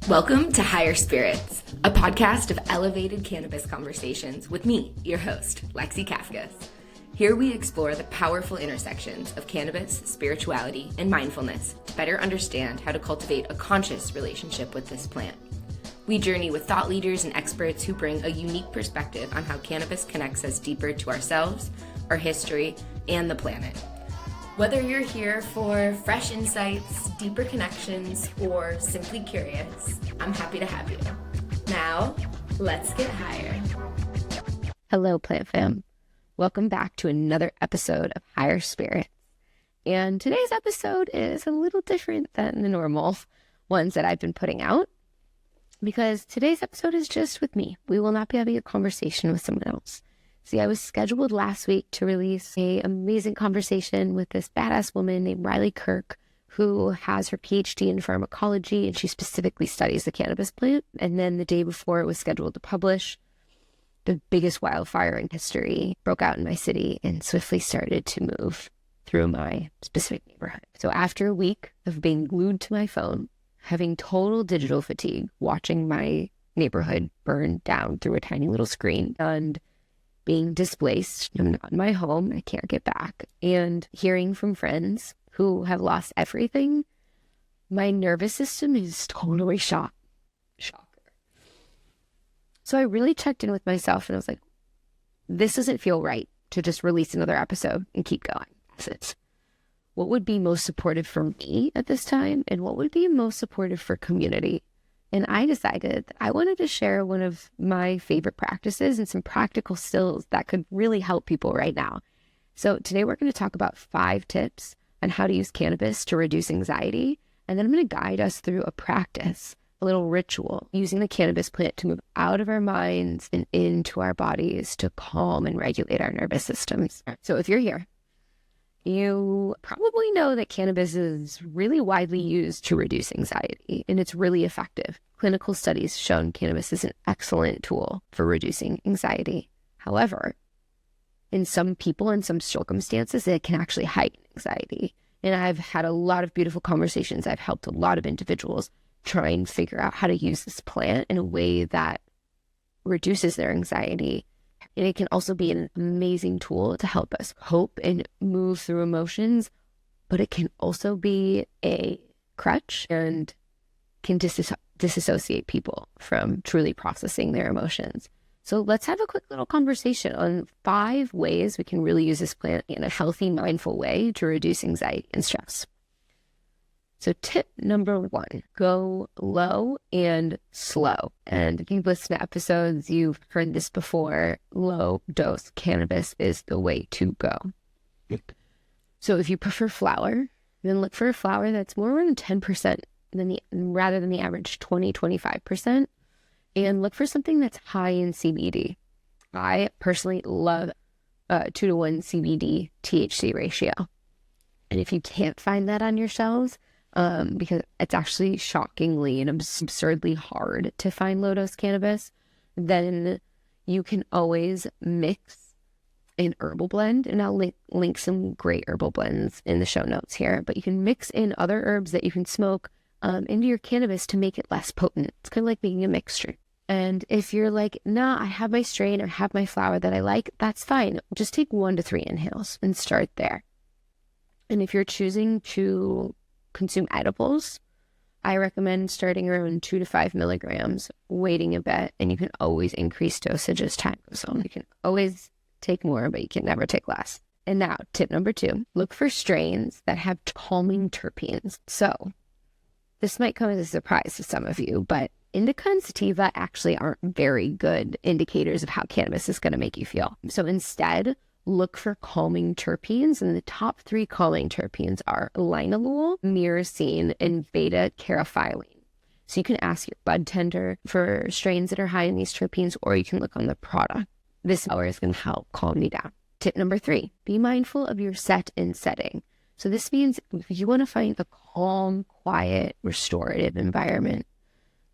Welcome to Higher Spirits, a podcast of elevated cannabis conversations with me, your host, Lexi Kafkis. Here we explore the powerful intersections of cannabis, spirituality, and mindfulness to better understand how to cultivate a conscious relationship with this plant. We journey with thought leaders and experts who bring a unique perspective on how cannabis connects us deeper to ourselves, our history, and the planet. Whether you're here for fresh insights, deeper connections, or simply curious, I'm happy to have you. Now, let's get higher. Hello, Plant Fam. Welcome back to another episode of Higher Spirits. And today's episode is a little different than the normal ones that I've been putting out, because today's episode is just with me. We will not be having a conversation with someone else. See, I was scheduled last week to release an amazing conversation with this badass woman named Riley Kirk, who has her PhD in pharmacology, and she specifically studies the cannabis plant. And then the day before it was scheduled to publish, the biggest wildfire in history broke out in my city and swiftly started to move through my specific neighborhood. So after a week of being glued to my phone, having total digital fatigue, watching my neighborhood burn down through a tiny little screen, and being displaced, I'm not in my home, I can't get back, and hearing from friends who have lost everything, my nervous system is totally shot. Shocker. So I really checked in with myself and I was like, this doesn't feel right to just release another episode and keep going. What would be most supportive for me at this time, and what would be most supportive for community? And I decided that I wanted to share one of my favorite practices and some practical skills that could really help people right now. So today we're going to talk about 5 tips on how to use cannabis to reduce anxiety. And then I'm going to guide us through a practice, a little ritual, using the cannabis plant to move out of our minds and into our bodies to calm and regulate our nervous systems. So if you're here, you probably know that cannabis is really widely used to reduce anxiety, and it's really effective. Clinical studies shown cannabis is an excellent tool for reducing anxiety. However, in some people, in some circumstances, it can actually heighten anxiety. And I've had a lot of beautiful conversations. I've helped a lot of individuals try and figure out how to use this plant in a way that reduces their anxiety. And it can also be an amazing tool to help us cope and move through emotions, but it can also be a crutch and can disassociate people from truly processing their emotions. So let's have a quick little conversation on 5 ways we can really use this plant in a healthy, mindful way to reduce anxiety and stress. So tip number 1, go low and slow. And if you've listened to episodes, you've heard this before. Low dose cannabis is the way to go. So if you prefer flower, then look for a flower that's more around 10% rather than the average 20-25%. And look for something that's high in CBD. I personally love 2-to-1 CBD THC ratio. And if you can't find that on your shelves, because it's actually shockingly and absurdly hard to find low-dose cannabis, then you can always mix an herbal blend. And I'll link some great herbal blends in the show notes here. But you can mix in other herbs that you can smoke into your cannabis to make it less potent. It's kind of like making a mixture. And if you're like, nah, I have my strain or have my flower that I like, that's fine. Just take 1 to 3 inhales and start there. And if you're choosing to consume edibles, I recommend starting around 2 to 5 milligrams, waiting a bit, and you can always increase dosage as time goes on. You can always take more, but you can never take less. And now, tip number 2, look for strains that have calming terpenes. So this might come as a surprise to some of you, but indica and sativa actually aren't very good indicators of how cannabis is going to make you feel. So instead, look for calming terpenes, and the top 3 calming terpenes are linalool, myrcene, and beta-caryophyllene. So you can ask your bud tender for strains that are high in these terpenes, or you can look on the product. This hour is going to help calm you down. Tip number 3, be mindful of your set and setting. So this means if you want to find a calm, quiet, restorative environment,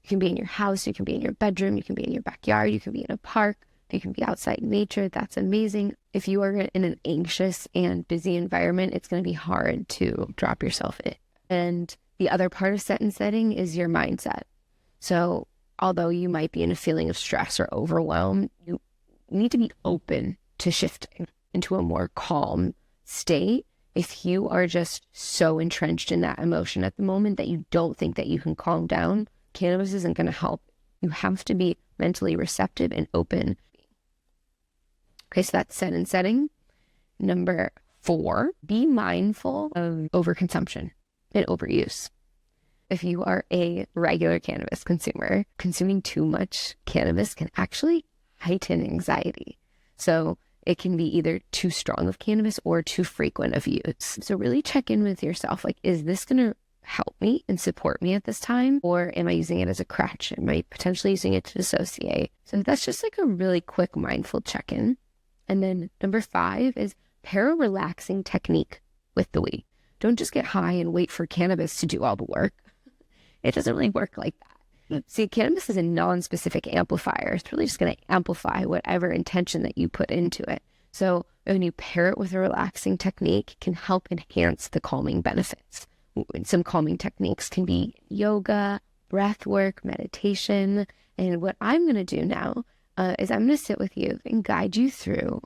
you can be in your house, you can be in your bedroom, you can be in your backyard, you can be in a park, you can be outside in nature. That's amazing. If you are in an anxious and busy environment, it's going to be hard to drop yourself in. And the other part of set and setting is your mindset. So although you might be in a feeling of stress or overwhelm, you need to be open to shifting into a more calm state. If you are just so entrenched in that emotion at the moment that you don't think that you can calm down, cannabis isn't going to help. You have to be mentally receptive and open. Okay, so that's set and setting. Number 4, be mindful of overconsumption and overuse. If you are a regular cannabis consumer, consuming too much cannabis can actually heighten anxiety. So it can be either too strong of cannabis or too frequent of use. So really check in with yourself. Like, is this going to help me and support me at this time? Or am I using it as a crutch? Am I potentially using it to dissociate? So that's just like a really quick mindful check-in. And then number 5 is pair a relaxing technique with the weed. Don't just get high and wait for cannabis to do all the work. It doesn't really work like that. See, cannabis is a non-specific amplifier. It's really just going to amplify whatever intention that you put into it. So when you pair it with a relaxing technique, it can help enhance the calming benefits. Some calming techniques can be yoga, breath work, meditation. And what I'm going to do now is I'm going to sit with you and guide you through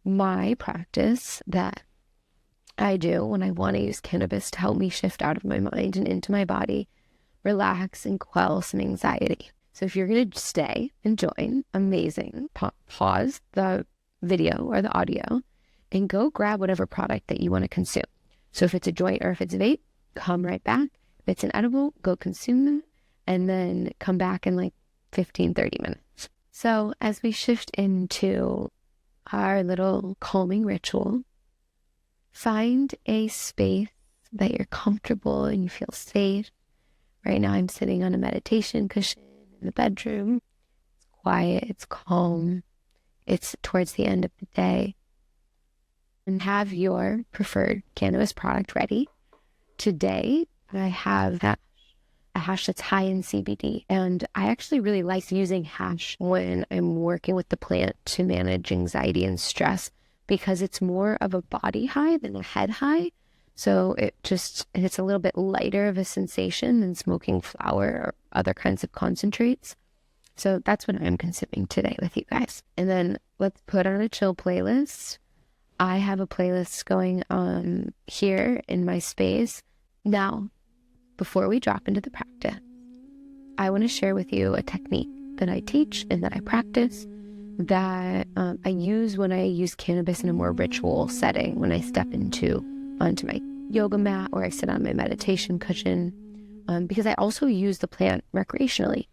my practice that I do when I want to use cannabis to help me shift out of my mind and into my body, relax and quell some anxiety. So if you're going to stay and join, amazing. Pause the video or the audio and go grab whatever product that you want to consume. So if it's a joint or if it's a vape, come right back. If it's an edible, go consume them and then come back in like 15, 30 minutes. So as we shift into our little calming ritual, find a space that you're comfortable and you feel safe. Right now I'm sitting on a meditation cushion in the bedroom. It's quiet, it's calm. It's towards the end of the day. And have your preferred cannabis product ready. Today, I have a hash that's high in CBD. And I actually really like using hash when I'm working with the plant to manage anxiety and stress because it's more of a body high than a head high. So it's a little bit lighter of a sensation than smoking flower or other kinds of concentrates. So that's what I'm consuming today with you guys. And then let's put on a chill playlist. I have a playlist going on here in my space. Now, before we drop into the practice, I want to share with you a technique that I teach and that I practice that I use when I use cannabis in a more ritual setting, when I step onto my yoga mat or I sit on my meditation cushion, because I also use the plant recreationally.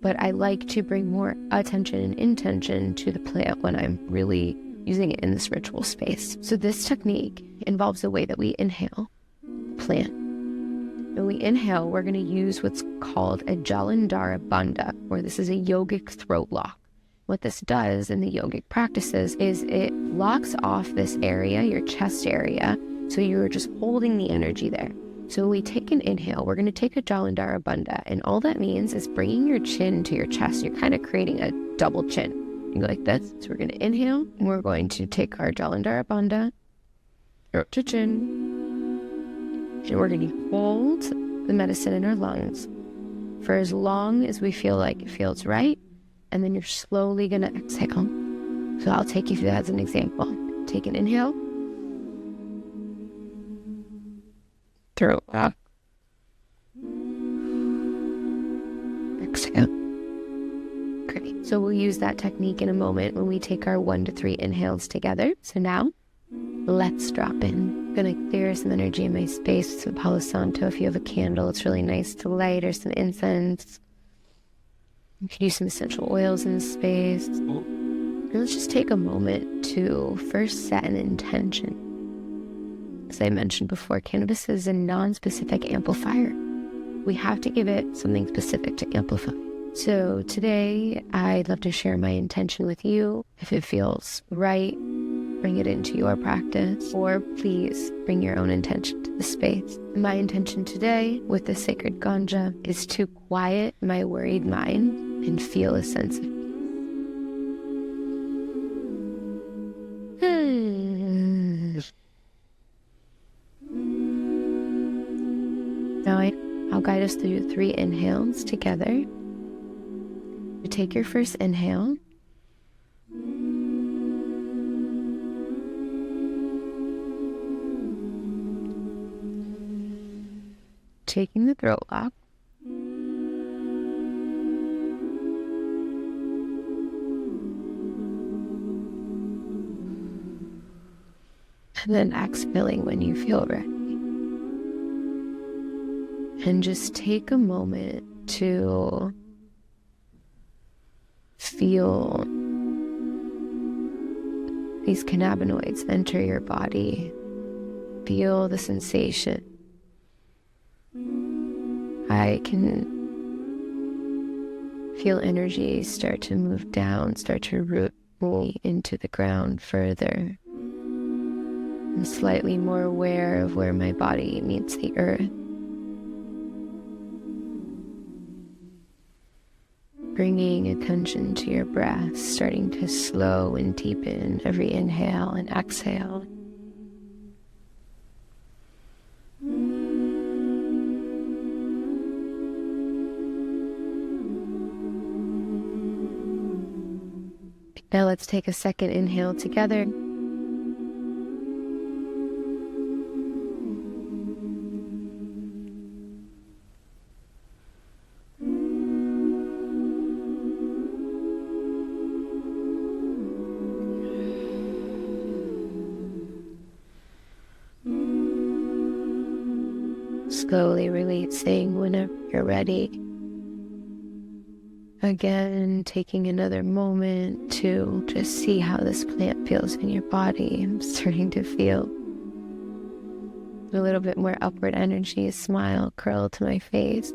But I like to bring more attention and intention to the plant when I'm really using it in this ritual space. So this technique involves the way that we inhale the plant. When we inhale, we're going to use what's called a Jalandhara bandha, or this is a yogic throat lock. What this does in the yogic practices is it locks off this area, your chest area, so you're just holding the energy there. So when we take an inhale, we're going to take a Jalandhara bandha, and all that means is bringing your chin to your chest. You're kind of creating a double chin. You go like this. So we're going to inhale, and we're going to take our Jalandhara bandha, throat to chin, and we're going to hold the medicine in our lungs for as long as we feel like it feels right, and then you're slowly going to exhale. So I'll take you through that as an example. Take an inhale. Throat lock. Exhale. Great. So we'll use that technique in a moment when we take our 1 to 3 inhales together. So now, let's drop in. I'm going to clear some energy in my space with some Palo Santo. If you have a candle, it's really nice to light, or some incense. You could use some essential oils in the space. And let's just take a moment to first set an intention. As I mentioned before, cannabis is a non-specific amplifier. We have to give it something specific to amplify. So today, I'd love to share my intention with you. If it feels right, bring it into your practice, or please bring your own intention to the space. My intention today with the sacred ganja is to quiet my worried mind and feel a sense of Now I'll guide us through 3 inhales together. You take your first inhale. Taking the throat lock. And then exhaling when you feel ready. And just take a moment to feel these cannabinoids enter your body. Feel the sensation. I can feel energy start to move down, start to root into the ground further. I'm slightly more aware of where my body meets the earth. Bringing attention to your breath, starting to slow and deepen every inhale and exhale. Now let's take a second inhale together. Slowly releasing whenever you're ready. Again, taking another moment to just see how this plant feels in your body. I'm starting to feel a little bit more upward energy, a smile curl to my face.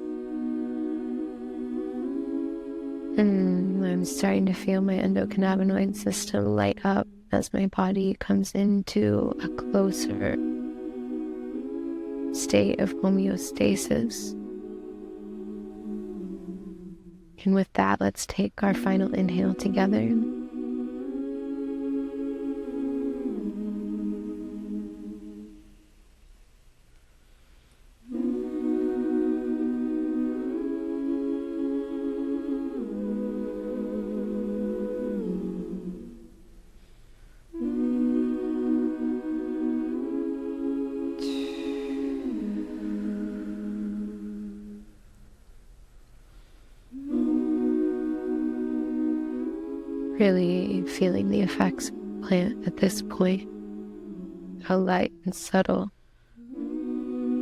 And I'm starting to feel my endocannabinoid system light up as my body comes into a closer state of homeostasis. And with that, let's take our final inhale together. Really feeling the effects of the plant at this point. How light and subtle,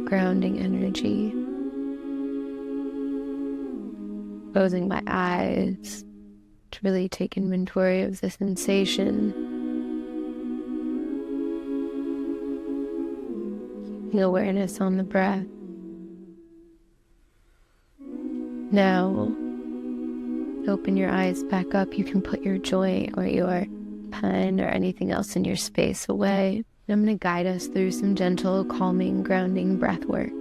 grounding energy. Closing my eyes to really take inventory of the sensation. Keeping awareness on the breath. Now, open your eyes back up. You can put your joint or your pen or anything else in your space away. I'm going to guide us through some gentle, calming, grounding breath work.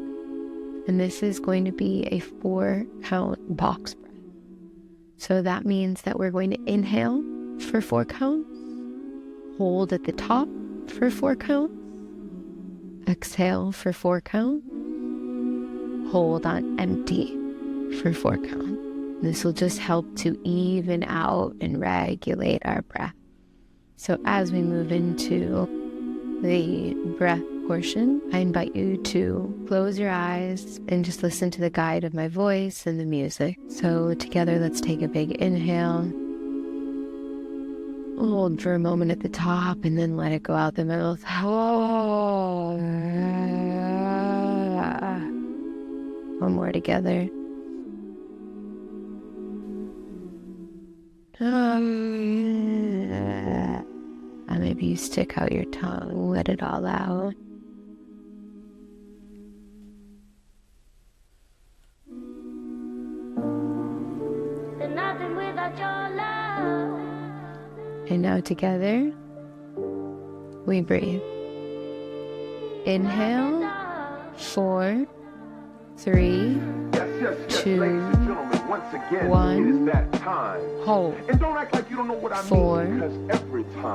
And this is going to be a 4-count box breath. So that means that we're going to inhale for 4 counts, hold at the top for 4 counts, exhale for 4 counts, hold on empty for 4 counts. This will just help to even out and regulate our breath. So as we move into the breath portion, I invite you to close your eyes and just listen to the guide of my voice and the music. So together, let's take a big inhale. Hold for a moment at the top and then let it go out the mouth. One more together. And maybe you stick out your tongue, let it all out. And now together, we breathe. Inhale, 4, 3, 2, 1, hold. 4,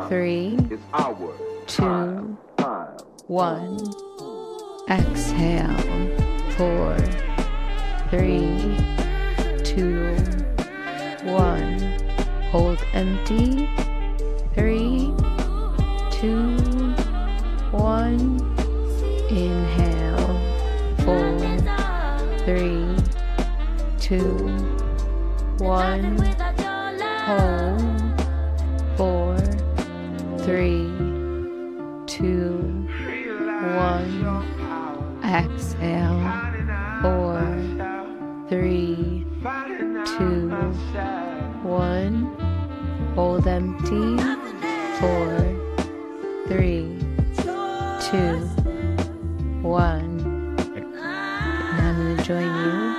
3, 2, 1, exhale. 4, 3, 2, 1. Hold empty. 3, 2, 1. Inhale. 4, 3, 2, 1. Hold. 4, 3, 2, 1. Exhale. 4, 3, 2, 1. Hold empty. 4, 3, 2, 1. And I'm going to join you.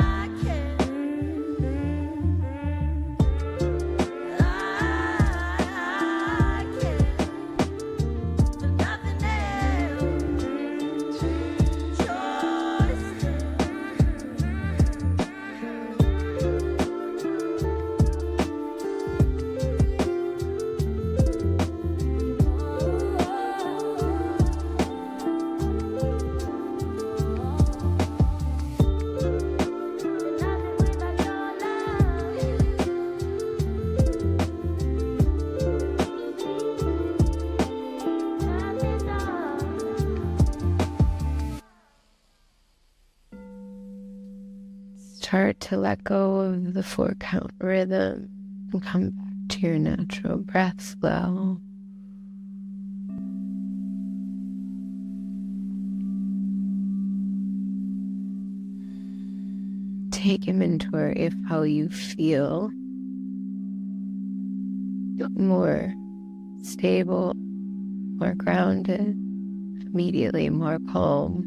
Start to let go of the 4-count rhythm and come back to your natural breath flow. Take inventory of how you feel. More stable, more grounded, immediately more calm,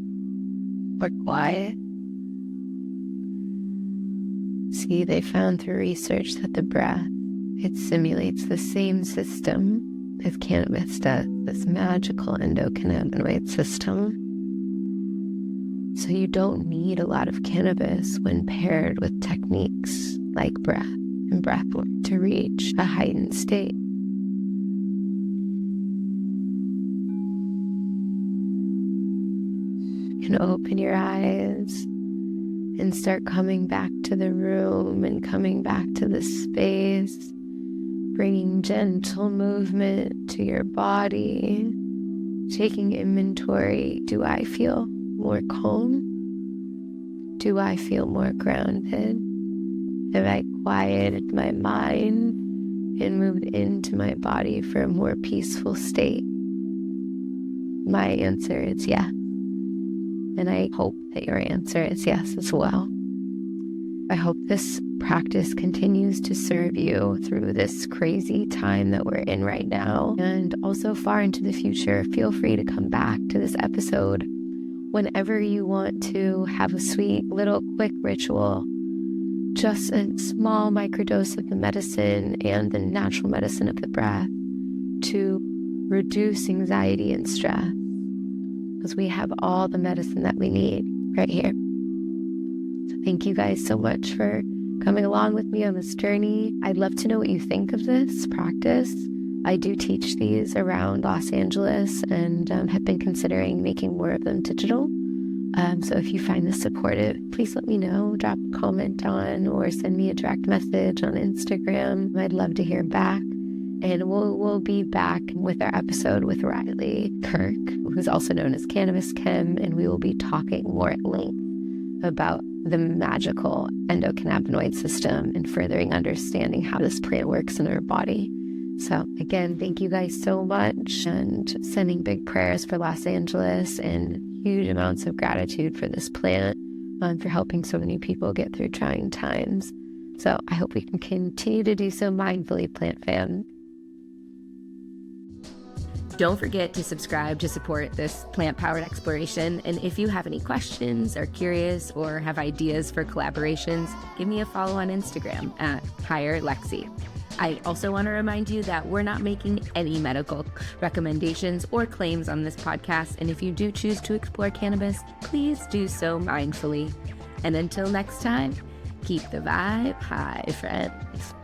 more quiet. See, they found through research that the breath, it simulates the same system as cannabis does, this magical endocannabinoid system. So you don't need a lot of cannabis when paired with techniques like breath and breathwork to reach a heightened state. You can open your eyes and start coming back to the room and coming back to the space, bringing gentle movement to your body, taking inventory. Do I feel more calm? Do I feel more grounded? Have I quieted my mind and moved into my body for a more peaceful state? My answer is yes. And I hope that your answer is yes as well. I hope this practice continues to serve you through this crazy time that we're in right now, and also far into the future. Feel free to come back to this episode whenever you want to have a sweet little quick ritual, just a small microdose of the medicine and the natural medicine of the breath to reduce anxiety and stress. Because we have all the medicine that we need right here. So thank you guys so much for coming along with me on this journey. I'd love to know what you think of this practice. I do teach these around Los Angeles and have been considering making more of them digital. So if you find this supportive, please let me know. Drop a comment on or send me a direct message on Instagram. I'd love to hear back. And we'll be back with our episode with Riley Kirk, who's also known as Cannabis Chem, and we will be talking more at length about the magical endocannabinoid system and furthering understanding how this plant works in our body. So again, thank you guys so much, and sending big prayers for Los Angeles and huge amounts of gratitude for this plant, for helping so many people get through trying times. So I hope we can continue to do so mindfully, plant fam. Don't forget to subscribe to support this plant-powered exploration. And if you have any questions, are curious, or have ideas for collaborations, give me a follow on Instagram at @HigherLexi. I also want to remind you that we're not making any medical recommendations or claims on this podcast. And if you do choose to explore cannabis, please do so mindfully. And until next time, keep the vibe high, friends.